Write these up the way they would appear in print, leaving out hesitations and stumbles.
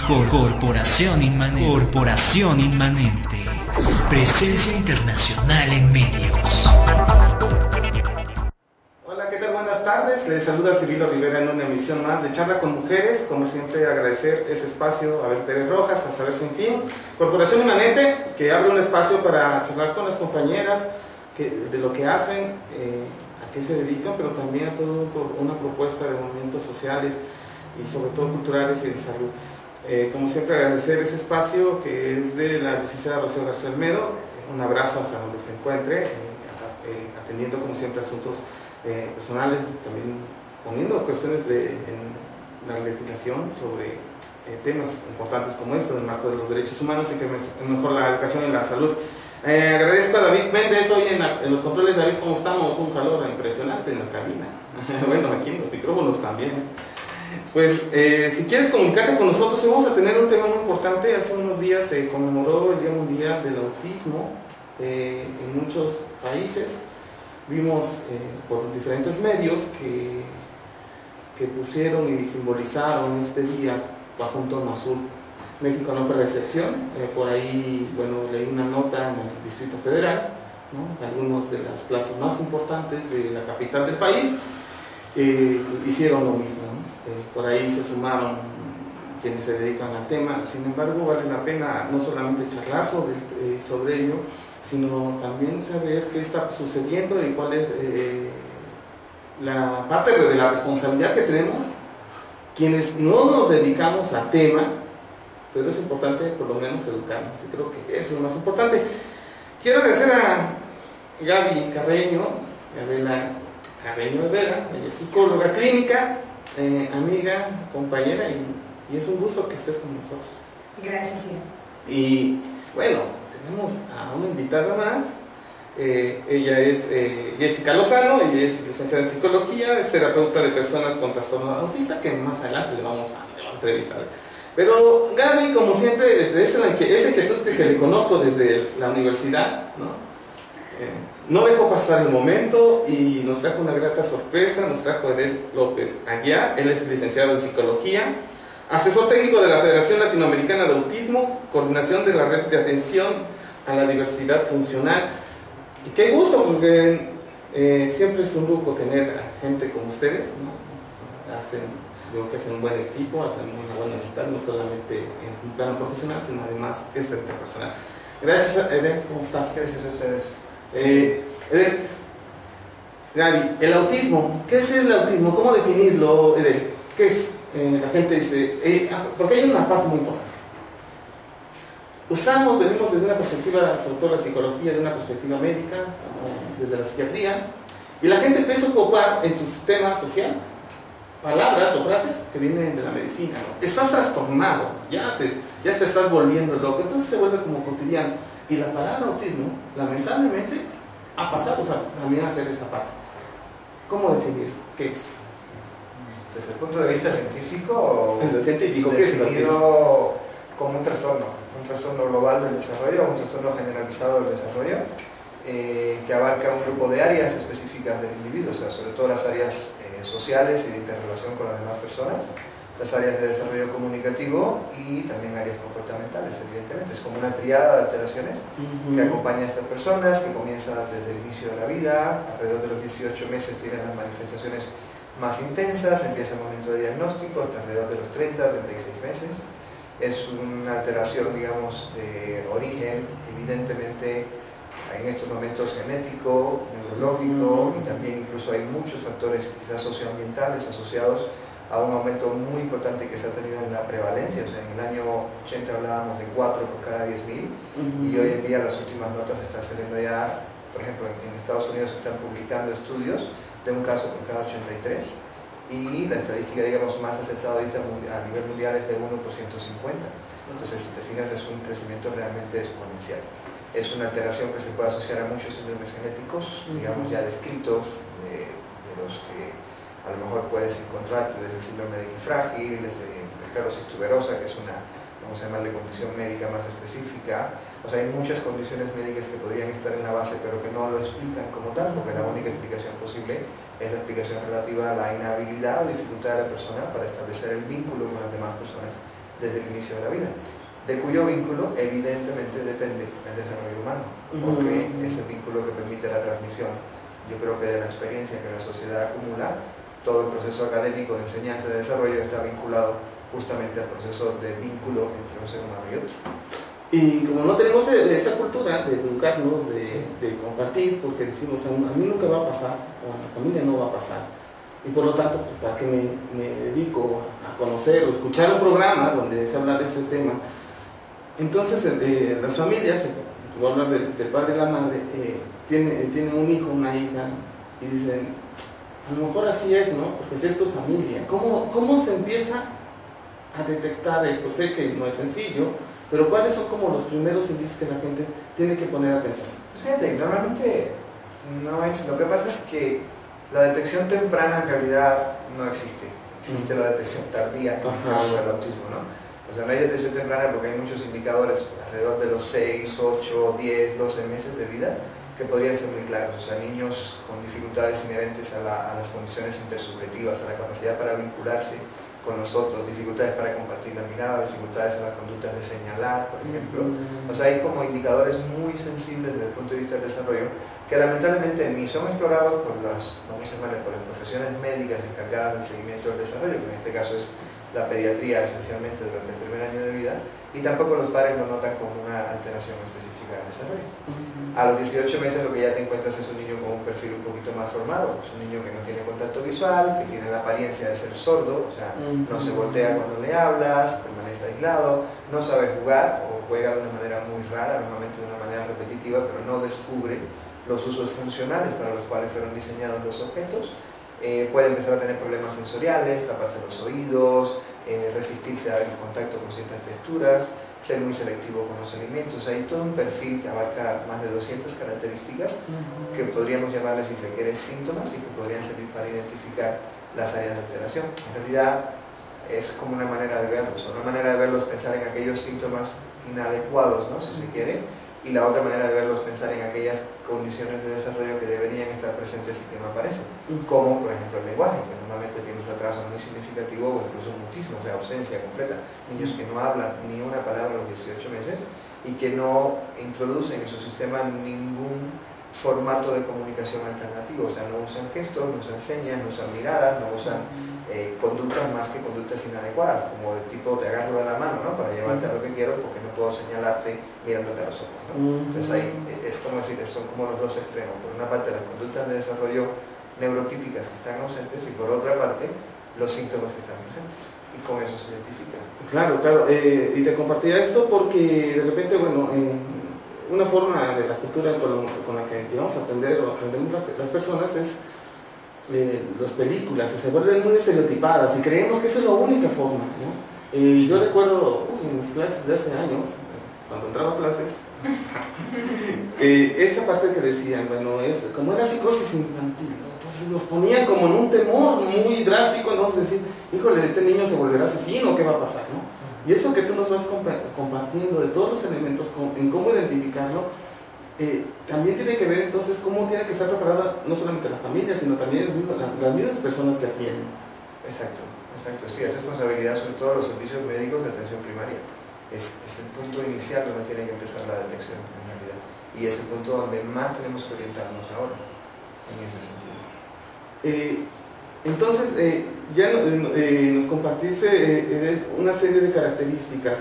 Corporación Inmanente. Corporación Inmanente. Presencia internacional en medios. Hola, ¿qué tal? Buenas tardes. Les saluda Cirilo Rivera en una emisión más de Charla con Mujeres. Como siempre, agradecer este espacio a Abel Pérez Rojas, a Saber Sin Fin. Corporación Inmanente, que abre un espacio para charlar con las compañeras de lo que hacen, a qué se dedican, pero también a todo por una propuesta de movimientos sociales y sobre todo culturales y de salud. Como siempre, agradecer ese espacio que es de la licenciada Rocío García Olmedo. Un abrazo hasta donde se encuentre, atendiendo como siempre asuntos personales, también poniendo cuestiones en la legislación sobre temas importantes como esto, en el marco de los derechos humanos y que mejor la educación y la salud. Agradezco a David Méndez hoy en los controles. David, ¿cómo estamos? Un calor impresionante en la cabina. Bueno, aquí en los micrófonos también. Pues si quieres comunicarte con nosotros, vamos a tener un tema muy importante. Hace unos días se conmemoró el Día Mundial del Autismo en muchos países. Vimos por diferentes medios que pusieron y simbolizaron este día bajo un tono azul. México no fue la excepción. Por ahí, bueno, leí una nota en el Distrito Federal, ¿no? Algunos de las plazas más importantes de la capital del país hicieron lo mismo, ¿no? Por ahí se sumaron quienes se dedican al tema. Sin embargo, vale la pena no solamente charlar sobre ello, sino también saber qué está sucediendo y cuál es la parte de la responsabilidad que tenemos quienes no nos dedicamos al tema, pero es importante por lo menos educarnos, y creo que eso es lo más importante. Quiero agradecer a Gaby Carreño, Gabriela Carreño Herrera, ella es psicóloga clínica, amiga, compañera, y es un gusto que estés con nosotros. Gracias, sí. Y bueno, tenemos a una invitada más. Ella es Jessica Lozano, ella es licenciada en psicología, es terapeuta de personas con trastorno autista, que más adelante le vamos a entrevistar. Pero Gaby, como siempre, esa inquietud que le conozco desde la universidad, no dejó pasar el momento y nos trajo una grata sorpresa. Nos trajo a Edel López Aguiar. Él es licenciado en psicología, asesor técnico de la Federación Latinoamericana de Autismo, coordinación de la red de atención a la diversidad funcional. Y qué gusto, porque siempre es un lujo tener a gente como ustedes, ¿no? Yo creo que hacen un buen equipo, hacen una buena amistad, no solamente en un plano profesional, sino además personal. Gracias, Edel, ¿cómo estás? Gracias a ustedes. Edel, Gaby, el autismo, ¿qué es el autismo? ¿Cómo definirlo, Edel? ¿Qué es? La gente dice, porque hay una parte muy importante. Venimos desde una perspectiva, sobre todo la psicología, de una perspectiva médica, desde la psiquiatría, y la gente empieza a ocupar en su sistema social palabras o frases que vienen de la medicina, ¿no? Estás trastornado, ya te estás volviendo loco, entonces se vuelve como cotidiano. Y la palabra autismo, lamentablemente, ha pasado también a ser esta parte. ¿Cómo definir qué es? Desde el punto de vista científico, Desde el científico, ¿qué es el autismo? definido como un trastorno global del desarrollo, un trastorno generalizado del desarrollo, que abarca un grupo de áreas específicas del individuo, o sea, sobre todo las áreas sociales y de interrelación con las demás personas, las áreas de desarrollo comunicativo y también áreas comportamentales, evidentemente. Es como una triada de alteraciones que acompaña a estas personas, que comienza desde el inicio de la vida, alrededor de los 18 meses tienen las manifestaciones más intensas, empieza el momento de diagnóstico hasta alrededor de los 30, 36 meses. Es una alteración, digamos, de origen, evidentemente, en estos momentos genético, neurológico, y también incluso hay muchos factores quizás socioambientales asociados a un aumento muy importante que se ha tenido en la prevalencia. O sea, en el año 80 hablábamos de 4 por cada 10.000, y hoy en día las últimas notas están saliendo ya, por ejemplo, en Estados Unidos se están publicando estudios de un caso por cada 83, y la estadística, digamos, más aceptada ahorita a nivel mundial es de 1 por 150. Entonces, si te fijas, es un crecimiento realmente exponencial. Es una alteración que se puede asociar a muchos síndromes genéticos, digamos, ya descritos, de los que a lo mejor puedes encontrarte desde el síndrome de frágil, desde la esclerosis tuberosa, que es una, vamos a llamarle, condición médica más específica. O sea, hay muchas condiciones médicas que podrían estar en la base, pero que no lo explican como tal, porque la única explicación posible es la explicación relativa a la inhabilidad o dificultad de la persona para establecer el vínculo con las demás personas desde el inicio de la vida, de cuyo vínculo evidentemente depende el desarrollo humano, porque es el vínculo que permite la transmisión. Yo creo que de la experiencia que la sociedad acumula, todo el proceso académico de enseñanza y de desarrollo está vinculado justamente al proceso de vínculo entre un ser humano y otro. Y como no tenemos esa cultura de educarnos, de compartir, porque decimos, a mí nunca va a pasar, o a mi familia no va a pasar, y por lo tanto, pues, ¿para qué me dedico a conocer o escuchar un programa donde se habla de este tema? Entonces, las familias, voy a hablar del padre y la madre, tiene un hijo, una hija, y dicen, a lo mejor así es, ¿no? Porque es tu familia. ¿Cómo se empieza a detectar esto? Sé que no es sencillo, pero ¿cuáles son como los primeros indicios que la gente tiene que poner atención? Fíjate, normalmente no es. Lo que pasa es que la detección temprana en realidad no existe. Existe la detección tardía, en el caso del autismo, ¿no? O sea, no hay detección temprana porque hay muchos indicadores alrededor de los 6, 8, 10, 12 meses de vida que podrían ser muy claros. O sea, niños con dificultades inherentes a las condiciones intersubjetivas, a la capacidad para vincularse con nosotros, dificultades para compartir la mirada, dificultades en las conductas de señalar, por ejemplo. O sea, hay como indicadores muy sensibles desde el punto de vista del desarrollo que lamentablemente ni son explorados por las profesiones médicas encargadas del seguimiento del desarrollo, que en este caso es la pediatría esencialmente durante el primer año de vida, y tampoco los padres lo notan como una alteración específica del desarrollo. A los 18 meses lo que ya te encuentras es un niño con un perfil un poquito más formado, es un niño que no tiene contacto visual, que tiene la apariencia de ser sordo, o sea, no se voltea cuando le hablas, permanece aislado, no sabe jugar o juega de una manera muy rara, normalmente de una manera repetitiva, pero no descubre los usos funcionales para los cuales fueron diseñados los objetos. Puede empezar a tener problemas sensoriales, taparse los oídos, resistirse al contacto con ciertas texturas, ser muy selectivo con los alimentos. Hay todo un perfil que abarca más de 200 características que podríamos llamarles, si se quiere, síntomas y que podrían servir para identificar las áreas de alteración. En realidad es como una manera de verlos, o una manera de verlos pensar en aquellos síntomas inadecuados, ¿no? Si se quiere, y la otra manera de verlos pensar en aquellas condiciones de desarrollo que deberían estar presentes y que no aparecen, como por ejemplo el lenguaje, que normalmente tiene un retraso muy significativo o incluso un mutismo, o sea, ausencia completa, niños que no hablan ni una palabra a los 18 meses y que no introducen en su sistema ningún formato de comunicación alternativo, o sea, no usan gestos, no usan señas, no usan miradas, no usan conductas más que conductas inadecuadas, como del tipo te agarro de la mano, ¿no? Para llevarte a lo que quiero porque no puedo señalarte mirándote a los ojos, ¿no? Entonces ahí es como decir, son como los dos extremos, por una parte las conductas de desarrollo neurotípicas que están ausentes y por otra parte los síntomas que están presentes, y con eso se identifica. Claro, y te compartía esto porque de repente, bueno, una forma de la cultura con la que llevamos a aprender o aprendemos las personas es las películas, se vuelven muy estereotipadas y creemos que esa es la única forma, ¿no? Yo recuerdo en mis clases de hace años, cuando entraba a clases, esta parte que decían, bueno, es como una psicosis infantil, ¿no? Entonces nos ponían como en un temor muy drástico, ¿no? Decir, híjole, este niño se volverá asesino, ¿qué va a pasar, no? Y eso que tú nos vas compartiendo de todos los elementos, en cómo identificarlo, también tiene que ver entonces cómo tiene que estar preparada no solamente la familia, sino también las mismas personas que atienden. Exacto, sí, es responsabilidad sobre todo de los servicios médicos de atención primaria. Es el punto inicial donde tiene que empezar la detección en realidad, y es el punto donde más tenemos que orientarnos ahora, en ese sentido. Entonces, ya nos compartiste una serie de características.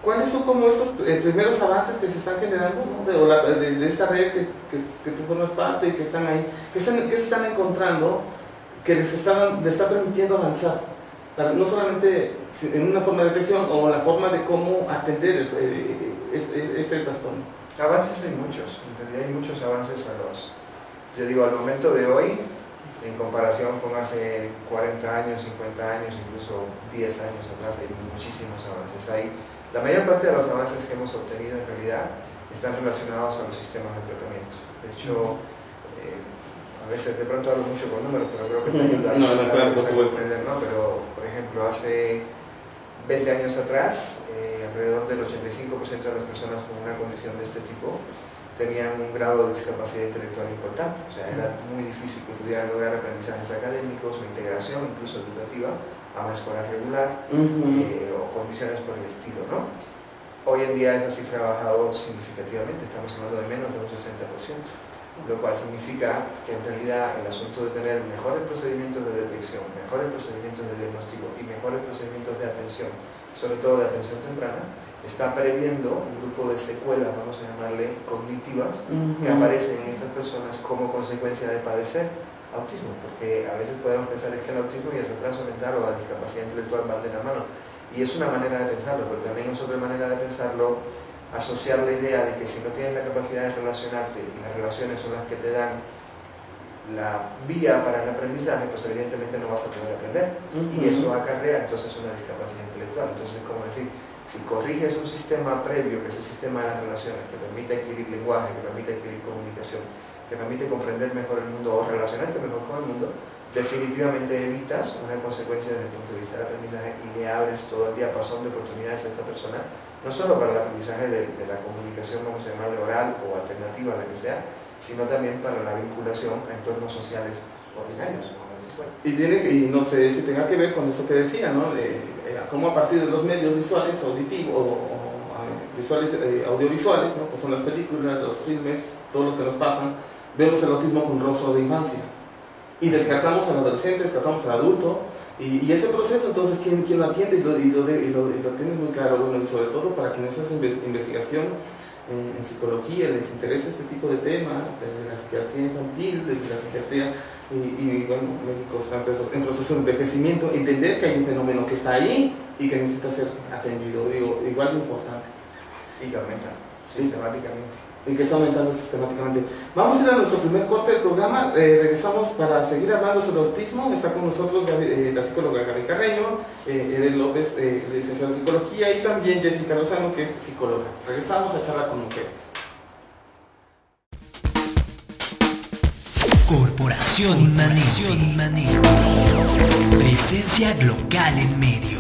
¿Cuáles son como estos primeros avances que se están generando, ¿no? de esta red que tú formas parte y que están ahí? ¿Qué se están encontrando que les está permitiendo avanzar? No solamente en una forma de detección o en la forma de cómo atender este trastorno. Avances hay muchos, en realidad hay muchos avances al momento de hoy, en comparación con hace 40 años, 50 años, incluso 10 años atrás, hay muchísimos avances. La mayor parte de los avances que hemos obtenido en realidad están relacionados a los sistemas de tratamiento. De hecho, a veces de pronto hablo mucho con números, pero creo que te ayuda a comprender, ¿no? Pero, por ejemplo, hace 20 años atrás, alrededor del 85% de las personas con una condición de este tipo tenían un grado de discapacidad intelectual importante, o sea, era muy difícil que pudieran lograr aprendizajes académicos o integración, incluso educativa, a una escuela regular o condiciones por el estilo, ¿no? Hoy en día esa cifra ha bajado significativamente, estamos hablando de menos de un 60%, lo cual significa que en realidad el asunto de tener mejores procedimientos de detección, mejores procedimientos de diagnóstico y mejores procedimientos de atención, sobre todo de atención temprana, está previendo un grupo de secuelas, vamos a llamarle cognitivas, que aparecen en estas personas como consecuencia de padecer autismo, porque a veces podemos pensar es que el autismo y el retraso mental o la discapacidad intelectual van de la mano, y es una manera de pensarlo, pero también es otra manera de pensarlo asociar la idea de que si no tienes la capacidad de relacionarte y las relaciones son las que te dan la vía para el aprendizaje, pues evidentemente no vas a poder aprender, y eso acarrea entonces una discapacidad intelectual. Entonces, como decir, si corriges un sistema previo, que es el sistema de las relaciones, que permite adquirir lenguaje, que permite adquirir comunicación, que permite comprender mejor el mundo o relacionarte mejor con el mundo, definitivamente evitas una consecuencia desde el punto de vista del aprendizaje y le abres todo el diapasón de oportunidades a esta persona, no solo para el aprendizaje de la comunicación, vamos a llamarle oral o alternativa, la que sea, sino también para la vinculación a entornos sociales ordinarios. Y no sé si tenga que ver con eso que decía, ¿no? Cómo a partir de los medios visuales, auditivos audiovisuales, ¿no? Pues son las películas, los filmes, todo lo que nos pasa, vemos el autismo con rostro de infancia. Y descartamos al adolescente, descartamos al adulto, y ese proceso, entonces, ¿quién lo atiende? Y lo tiene muy claro, bueno, y sobre todo para quienes hacen investigación en psicología, les interesa este tipo de temas, desde la psiquiatría infantil, desde la psiquiatría, y bueno, médicos en proceso de envejecimiento, entender que hay un fenómeno que está ahí y que necesita ser atendido, digo, igual de importante. Y que aumenta sistemáticamente. Y que está aumentando sistemáticamente. Vamos a ir a nuestro primer corte del programa, regresamos para seguir hablando sobre autismo. Está con nosotros la psicóloga Gaby Carreño, Edel López, licenciado en psicología, y también Jessica Lozano, que es psicóloga. Regresamos a charlar con mujeres. Corporación Inmanente. Presencia local en medios.